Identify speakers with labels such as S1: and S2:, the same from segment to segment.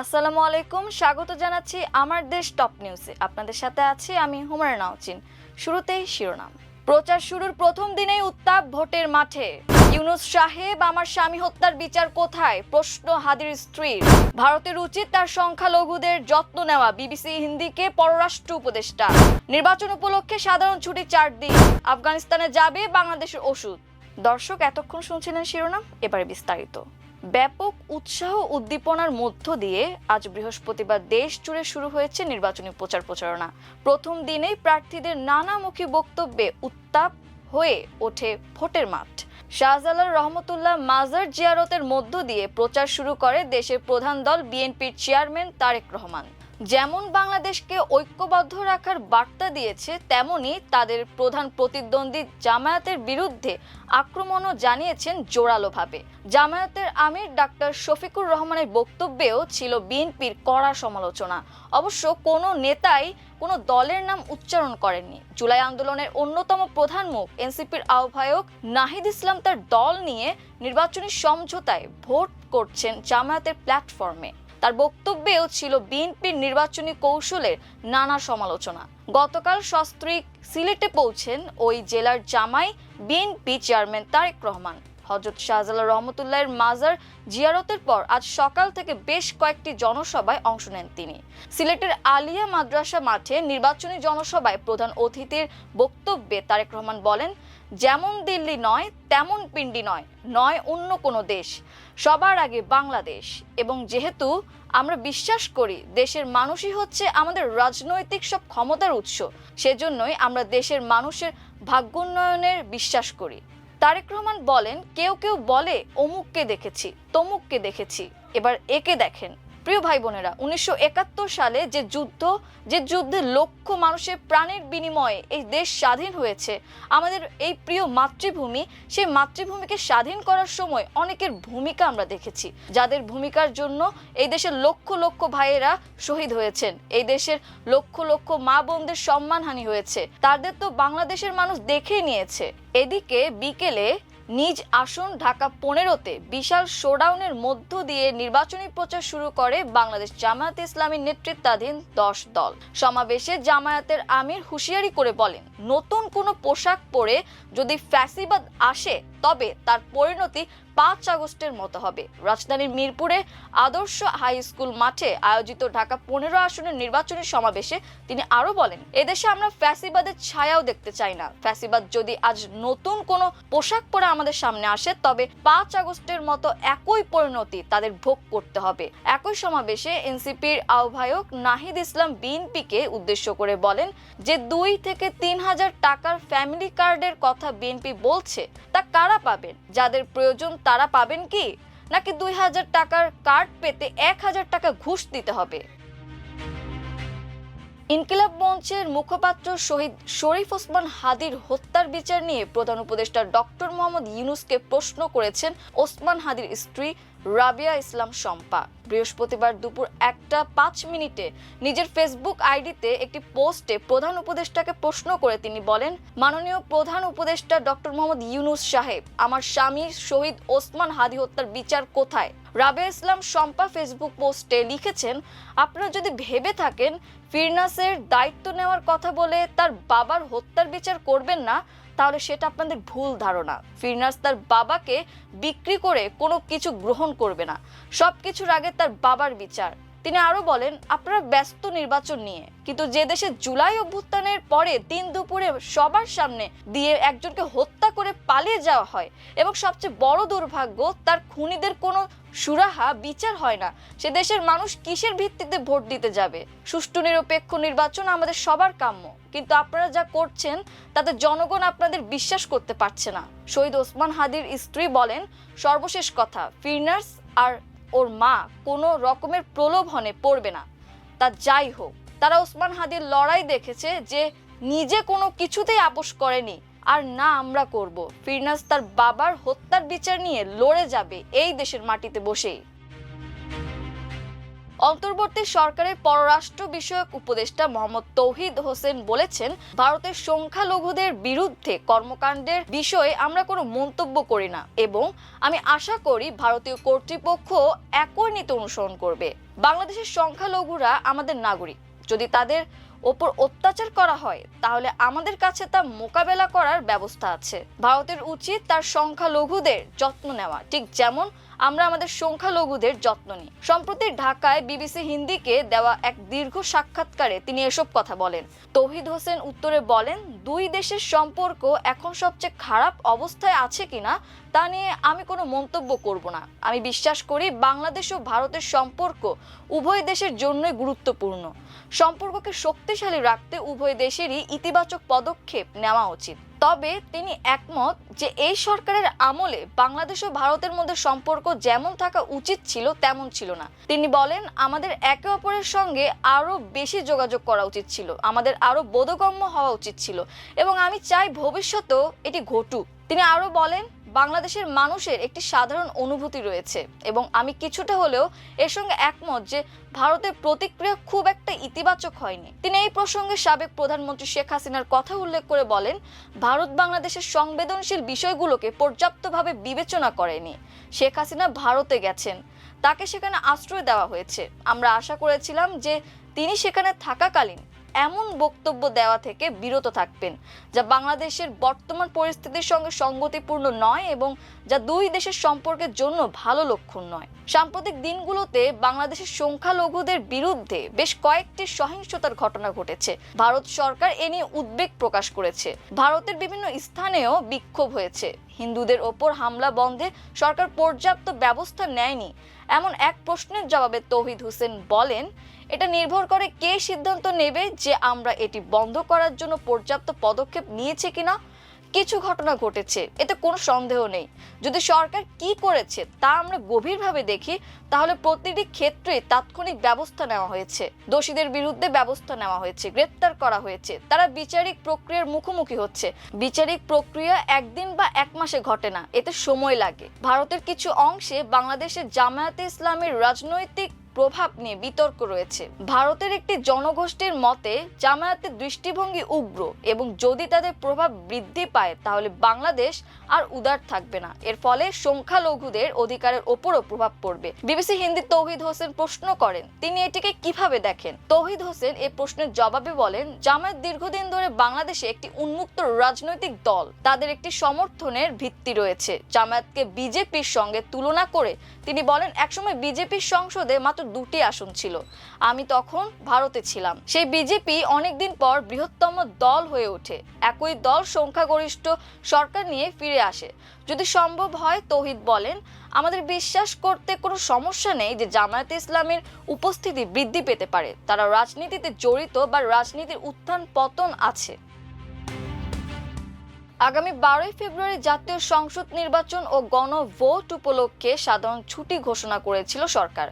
S1: আসসালামু আলাইকুম, স্বাগত জানাচ্ছি আমার দেশ টপ নিউজে। আপনাদের সাথে আছি আমি হুমায়রা নাওচিন। শুরুতেই শিরোনাম। প্রচার শুরুর প্রথম দিনেই উত্তাপ ভোটের মাঠে। ইউনূস সাহেব আমার স্বামী হত্যার বিচার কোথায়, প্রশ্ন হাদির স্ত্রীর। ভারতের উচিত তার সংখ্যালঘুদের যত্ন নেওয়া, বিবিসি হিন্দিকে পররাষ্ট্র উপদেষ্টা। নির্বাচন উপলক্ষে সাধারণ ছুটি 4 দিন। আফগানিস্তানে যাবে বাংলাদেশের ওষুধ। দর্শক, এতক্ষণ শুনছিলেন শিরোনাম, এবারে বিস্তারিত। ব্যাপক উৎসাহ উদ্দীপনার মধ্য দিয়ে আজ বৃহস্পতিবার দেশ জুড়ে শুরু হয়েছে নির্বাচনী প্রচারণা। প্রথম দিনেই প্রার্থীদের নানামুখী বক্তব্যে উত্তাপ হয়ে ওঠে ভোটের মাঠ। শাহজালাল রহমতুল্লাহ মাজার জিয়ারতের মধ্য দিয়ে প্রচার শুরু করে দেশের প্রধান দল বিএনপির চেয়ারম্যান তারেক রহমান। যেমন বাংলাদেশকে ঐক্যবদ্ধ রাখার বার্তা দিয়েছে, তেমনি তাদের প্রধান প্রতিদ্বন্দ্বী জামায়াতের বিরুদ্ধে আক্রমণও জানিয়েছেন জোরালোভাবে। জামায়াতের আমির ডাক্তার শফিকুর রহমানের বক্তব্যেও ছিল বিএনপির কড়া সমালোচনা। অবশ্য কোনো নেতাই কোনো দলের নাম উচ্চারণ করেননি। জুলাই আন্দোলনের অন্যতম প্রধান মুখ এনসিপির আহ্বায়ক নাহিদ ইসলাম তার দল নিয়ে নির্বাচনী সমঝোতায় ভোট করছেন জামায়াতের প্ল্যাটফর্মে। তার বক্তব্যেও ছিল বিএনপির নির্বাচনী কৌশলের নানা সমালোচনা। গতকাল সস্ত্রীক সিলেটে পৌঁছেন ওই জেলার জামাই বিএনপি চেয়ারম্যান তারেক রহমান। হযরত শাহজালাল রহমতুল্লাহের মাজার জিয়ারতের পর আজ সকাল থেকে বেশ কয়েকটি জনসভায় অংশ নেন তিনি। সিলেটের আলিয়া মাদ্রাসা মাঠে নির্বাচনী জনসভায় প্রধান অতিথির বক্তব্যে তারেক রহমান বলেন, যেমন দিল্লি নয় তেমন পিন্ডি নয়, নয় অন্য কোনো দেশ, সবার আগে বাংলাদেশ। এবং যেহেতু আমরা বিশ্বাস করি দেশের মানুষই হচ্ছে আমাদের রাজনৈতিক সব ক্ষমতার উৎস, সেজন্যই আমরা দেশের মানুষের ভাগ্যোন্নয়নের বিশ্বাস করি। তারেক রহমান বলেন, কেউ কেউ বলে অমুককে দেখেছি, তমুককে দেখেছি, এবার একে দেখেন। প্রিয় ভাই বোনেরা, 1971 সালে যে যুদ্ধে লক্ষ মানুষের প্রাণের বিনিময়ে এই দেশ স্বাধীন হয়েছে, আমাদের এই প্রিয় মাতৃভূমি, সেই মাতৃভূমিকে স্বাধীন করার সময় অনেকের ভূমিকা আমরা দেখেছি, যাদের ভূমিকার জন্য এই দেশের লক্ষ লক্ষ ভাইয়েরা শহীদ হয়েছেন, এই দেশের লক্ষ লক্ষ মা বোনদের সম্মানহানি হয়েছে, তাদের তো বাংলাদেশের মানুষ দেখেই নিয়েছে। এদিকে বিকেলে নিজ আসন ঢাকা 15-তে বিশাল শোডাউনের মধ্য দিয়ে নির্বাচনী প্রচার শুরু করে বাংলাদেশ জামায়াতে ইসলামীর নেতৃত্বাধীন 10 দল। সমাবেশে জামায়াতের আমির হুঁশিয়ারি করে বলেন, নতুন কোনো পোশাক পরে যদি ফ্যাসিবাদ আসে তবে তার পরিণতি 5 আগস্টের মতো হবে। রাজধানীর মিরপুরে আদর্শ হাই স্কুল মাঠে আয়োজিত ঢাকা 15 আসনের নির্বাচনী সমাবেশে তিনি আরো বলেন, এদেশে আমরা ফ্যাসিবাদের ছায়াও দেখতে চাই না। ফ্যাসিবাদ যদি আজ নতুন কোনো পোশাক পরে আমাদের সামনে আসে তবে 5 আগস্টের মতো একই পরিণতি তাদের ভোগ করতে হবে। একই সমাবেশে এনসিপির আহ্বায়ক নাহিদ ইসলাম বিএনপিকে উদ্দেশ্য করে বলেন, যে 2 থেকে 3 হাজার টাকার ফ্যামিলি কার্ডের কথা বিএনপি বলছে, তা কারা পাবেন? যাদের প্রয়োজন তারা পাবেন কি, নাকি 2000 টাকার কার্ড পেতে 1000 টাকা ঘুষ দিতে হবে? ইনকিলাব মঞ্চের মুখপাত্র শহীদ শরীফ ওসমান হাদির হত্যার বিচার নিয়ে প্রধান উপদেষ্টা ডক্টর মোহাম্মদ ইউনূসকে প্রশ্ন করেছেন ওসমান হাদির স্ত্রী রাবিয়া ইসলাম শম্পা। বৃহস্পতিবার দুপুর 1:05 নিজের ফেসবুক আইডিতে একটি পোস্টে প্রধান উপদেষ্টাকে প্রশ্ন করে তিনি বলেন, মাননীয় প্রধান উপদেষ্টা ডক্টর মোহাম্মদ ইউনূস সাহেব, আমার স্বামী শহীদ ওসমান হাদি হত্যার বিচার কোথায়? রাবিয়া ইসলাম শম্পা ফেসবুক পোস্টে লিখেছেন, আপনারা যদি ভেবে থাকেন ফিরনাসের দায়িত্ব নেওয়ার কথা বলে তার বাবার হত্যার বিচার করবেন না, তাহলে সেটা আপনাদের ভুল ধারণা। ফিরনাস তার বাবাকে বিক্রি করে কোনো কিছু গ্রহণ করবে না, সবকিছুর আগে তার বাবার বিচার। তিনি আরো বলেন, আপনারা ব্যস্ত নির্বাচন নিয়ে, কিন্তু যে দেশে জুলাই অভ্যুত্থানের পরে দিন দুপুরে সবার সামনে দিয়ে একজনকে হত্যা করে পালিয়ে যাওয়া হয় এবং সবচেয়ে বড় দুর্ভাগ্য তার খুনিদের কোনো সুরাহা বিচার হয় না, সে দেশের মানুষ কিসের ভিত্তিতে ভোট দিতে যাবে? সুষ্ঠু নিরপেক্ষ নির্বাচন আমাদের সবার কাম্য, কিন্তু আপনারা যা করছেন তাতে জনগণ আপনাদের বিশ্বাস করতে পারছে না। শহীদ ওসমান হাদির স্ত্রী বলেন, সর্বশেষ কথা, ফিরনাস আর ওর মা কোনো রকমের প্রলোভনে পড়বে না। তা যাই হোক, তারা ওসমান হাদির লড়াই দেখেছে, যে নিজে কোনো কিছুতেই আপোষ করেনি, আর না আমরা করব। ফিরনাস তার বাবার হত্যার বিচার নিয়ে লড়ে যাবে এই দেশের মাটিতে বসেই। অন্তর্বর্তী সরকারের পররাষ্ট্র বিষয়ক উপদেষ্টা মোহাম্মদ তৌহিদ হোসেন বলেছেন, ভারতের সংখ্যালঘুদের বিরুদ্ধে কর্মকাণ্ডের বিষয়ে আমরা কোনো মন্তব্য করি না এবং আমি আশা করি ভারতীয় কর্তৃপক্ষ একই নীতি অনুসরণ করবে। বাংলাদেশের সংখ্যালঘুরা আমাদের নাগরিক। যদি তাদের ওপর অত্যাচার করা হয় তাহলে আমাদের কাছে তা মোকাবেলা করার ব্যবস্থা আছে। ভারতের উচিত তার সংখ্যালঘুদের যত্ন নেওয়া, ঠিক যেমন আমরা আমাদের সংখ্যালঘুদের যত্ন নিই। সম্প্রতি ঢাকায় বিবিসি হিন্দিকে দেওয়া এক দীর্ঘ সাক্ষাৎকারে তিনি এসব কথা বলেন। তৌহিদ হোসেন উত্তরে বলেন, দুই দেশের সম্পর্ক এখন সবচেয়ে খারাপ অবস্থায় আছে কিনা তা নিয়ে আমি কোনো মন্তব্য করব না। আমি বিশ্বাস করি বাংলাদেশ ও ভারতের সম্পর্ক উভয় দেশের জন্যই গুরুত্বপূর্ণ। সম্পর্ককে শক্তিশালী রাখতে উভয় দেশেরই ইতিবাচক পদক্ষেপ নেওয়া উচিত। তবে তিনি একমত যে এই সরকারের আমলে বাংলাদেশ ও ভারতের মধ্যে সম্পর্ক যেমন থাকা উচিত ছিল তেমন ছিল না। তিনি বলেন, আমাদের একে অপরের সঙ্গে আরো বেশি যোগাযোগ করা উচিত ছিল, আমাদের আরো বোধগম্য হওয়া উচিত ছিল এবং আমি চাই ভবিষ্যতেও এটি ঘটুক। তিনি আরো বলেন, বাংলাদেশের মানুষের একটি সাধারণ অনুভূতি রয়েছে এবং আমি কিছুটা হলেও এর সঙ্গে একমত যে ভারতের প্রতিক্রিয়া খুব একটা ইতিবাচক হয়নি। তিনি এই প্রসঙ্গে সাবেক প্রধানমন্ত্রী শেখ হাসিনার কথা উল্লেখ করে বলেন, ভারত বাংলাদেশের সংবেদনশীল বিষয়গুলোকে পর্যাপ্তভাবে বিবেচনা করেনি। শেখ হাসিনা ভারতে গেছেন, তাকে সেখানে আশ্রয় দেওয়া হয়েছে। আমরা আশা করেছিলাম যে তিনি সেখানে থাকাকালীন এমন বক্তব্য দেওয়া থেকে বিরত থাকবেন যা বাংলাদেশের বর্তমান পরিস্থিতির সঙ্গে সঙ্গতিপূর্ণ নয় এবং যা দুই দেশের সম্পর্কের জন্য ভালো লক্ষণ নয়। সাম্প্রতিক দিনগুলোতে বাংলাদেশের সংখ্যালঘুদের বিরুদ্ধে বেশ কয়েকটি সহিংসতার ঘটনা ঘটেছে। ভারত সরকার এ নিয়ে উদ্বেগ প্রকাশ করেছে। ভারতের বিভিন্ন স্থানেও বিক্ষোভ হয়েছে। হিন্দুদের ওপর হামলা বন্ধে সরকার পর্যাপ্ত ব্যবস্থা নেয়নি এমন এক প্রশ্নের জবাবে তৌহিদ হোসেন বলেন, এটা নির্ভর করে কে সিদ্ধান্ত নেবে যে আমরা এটি বন্ধ করার জন্য পর্যাপ্ত পদক্ষেপ নিয়েছে কিনা। কিছু ঘটনা ঘটেছে, এতে কোনো সন্দেহ নেই। যদি সরকার কি করেছে তা আমরা গভীরভাবে দেখি তাহলে প্রতিটি ক্ষেত্রে তাৎক্ষণিক ব্যবস্থা নেওয়া হয়েছে। দোষীদের বিরুদ্ধে ব্যবস্থা নেওয়া হয়েছে, গ্রেপ্তার করা হয়েছে, তারা বিচারিক প্রক্রিয়ার মুখোমুখি হচ্ছে। বিচারিক প্রক্রিয়া একদিন বা এক মাসে ঘটে না, এতে সময় লাগে। ভারতের কিছু অংশে বাংলাদেশের জামায়াতে ইসলামের রাজনৈতিক প্রভাব নিয়ে বিতর্ক রয়েছে। ভারতের একটি জনগোষ্ঠীর মতে জামায়াতের দৃষ্টিভঙ্গি উগ্র এবং যদি তাদের প্রভাব বৃদ্ধি পায় তাহলে বাংলাদেশ আর উদার থাকবে না। এর ফলে সংখ্যালঘুদের অধিকারের ওপরও প্রভাব পড়বে। বিবিসি হিন্দি তৌহিদ হোসেন প্রশ্ন করেন, তিনি এটিকে কিভাবে দেখেন। তৌহিদ হোসেন এই প্রশ্নের জবাবে বলেন, জামায়াত দীর্ঘদিন ধরে বাংলাদেশে একটি উন্মুক্ত রাজনৈতিক দল, তাদের একটি সমর্থনের ভিত্তি রয়েছে। জামায়াতকে বিজেপির সঙ্গে তুলনা করে তিনি বলেন, একসময় বিজেপির সংসদে মাত্র 2টি আসন ছিল, আমি তখন ভারতে ছিলাম। সেই বিজেপি অনেকদিন পর বৃহত্তম দল হয়ে ওঠে, একই দল সংখ্যাগরিষ্ঠ সরকার নিয়ে ফিরে আসে। যদি সম্ভব হয়, তৌহিদ বলেন, আমাদের বিশ্বাস করতে কোনো সমস্যা নেই যে জামায়াতে ইসলামের উপস্থিতি বৃদ্ধি পেতে পারে। তারা রাজনীতিতে জড়িত বা রাজনীতির উত্থান পতন আছে। আগামী 12 ফেব্রুয়ারি জাতীয় সংসদ নির্বাচন ও গণভোট উপলক্ষে সাধারণ ছুটি ঘোষণা করেছিল সরকার।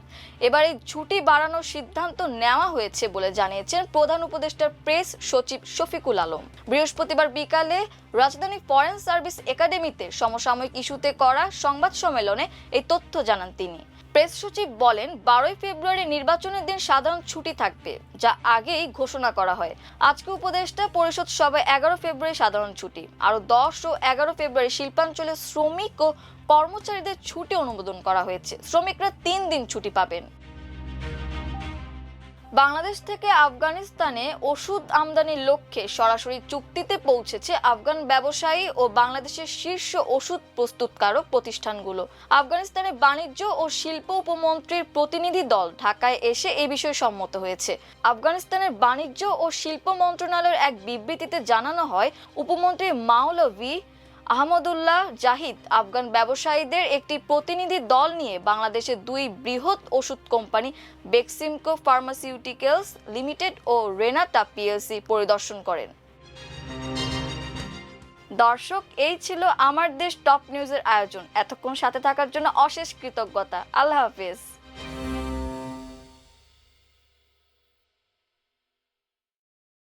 S1: এবার এই ছুটি বাড়ানোর সিদ্ধান্ত নেওয়া হয়েছে বলে জানিয়েছেন প্রধান উপদেষ্টার প্রেস সচিব শফিকুল আলম। বৃহস্পতিবার বিকালে রাজধানী ফরেন সার্ভিস একাডেমিতে সমসাময়িক ইস্যুতে করা সংবাদ সম্মেলনে এই তথ্য জানান তিনি। প্রেস সচিব বলেন, 12 ফেব্রুয়ারি নির্বাচনের দিন সাধারণ ছুটি থাকবে, যা আগেই ঘোষণা করা হয়। আজকে উপদেষ্টা পরিষদ সভায় 11 ফেব্রুয়ারি সাধারণ ছুটি, আরো 10 ও 11 ফেব্রুয়ারি শিল্পাঞ্চলে শ্রমিক ও কর্মচারীদের ছুটি অনুমোদন করা হয়েছে। শ্রমিকরা 3 দিন ছুটি পাবেন। বাংলাদেশ থেকে আফগানিস্তানে ওষুধ আমদানির লক্ষ্যে সরাসরি চুক্তিতে পৌঁছেছে আফগান ব্যবসায়ী ও বাংলাদেশের শীর্ষ ওষুধ প্রস্তুতকারক প্রতিষ্ঠানগুলো। আফগানিস্তানের বাণিজ্য ও শিল্প উপমন্ত্রীর প্রতিনিধি দল ঢাকায় এসে এ বিষয়ে সম্মত হয়েছে। আফগানিস্তানের বাণিজ্য ও শিল্প মন্ত্রণালয়ের এক বিবৃতিতে জানানো হয়, উপমন্ত্রী মাওলাভি আহমদুল্লাহ জাহিদ আফগান ব্যবসায়ীদের একটি প্রতিনিধি দল নিয়ে বাংলাদেশের 2 বৃহৎ ওষুধ কোম্পানি বেক্সিমকো ফার্মাসিউটিক্যালস লিমিটেড ও রেনাটা পিএলসি পরিদর্শন করেন। দর্শক, এই ছিল আমার দেশ টপ নিউজের আয়োজন। এতক্ষণ সাথে থাকার জন্য অশেষ কৃতজ্ঞতা। আল্লাহ হাফেজ।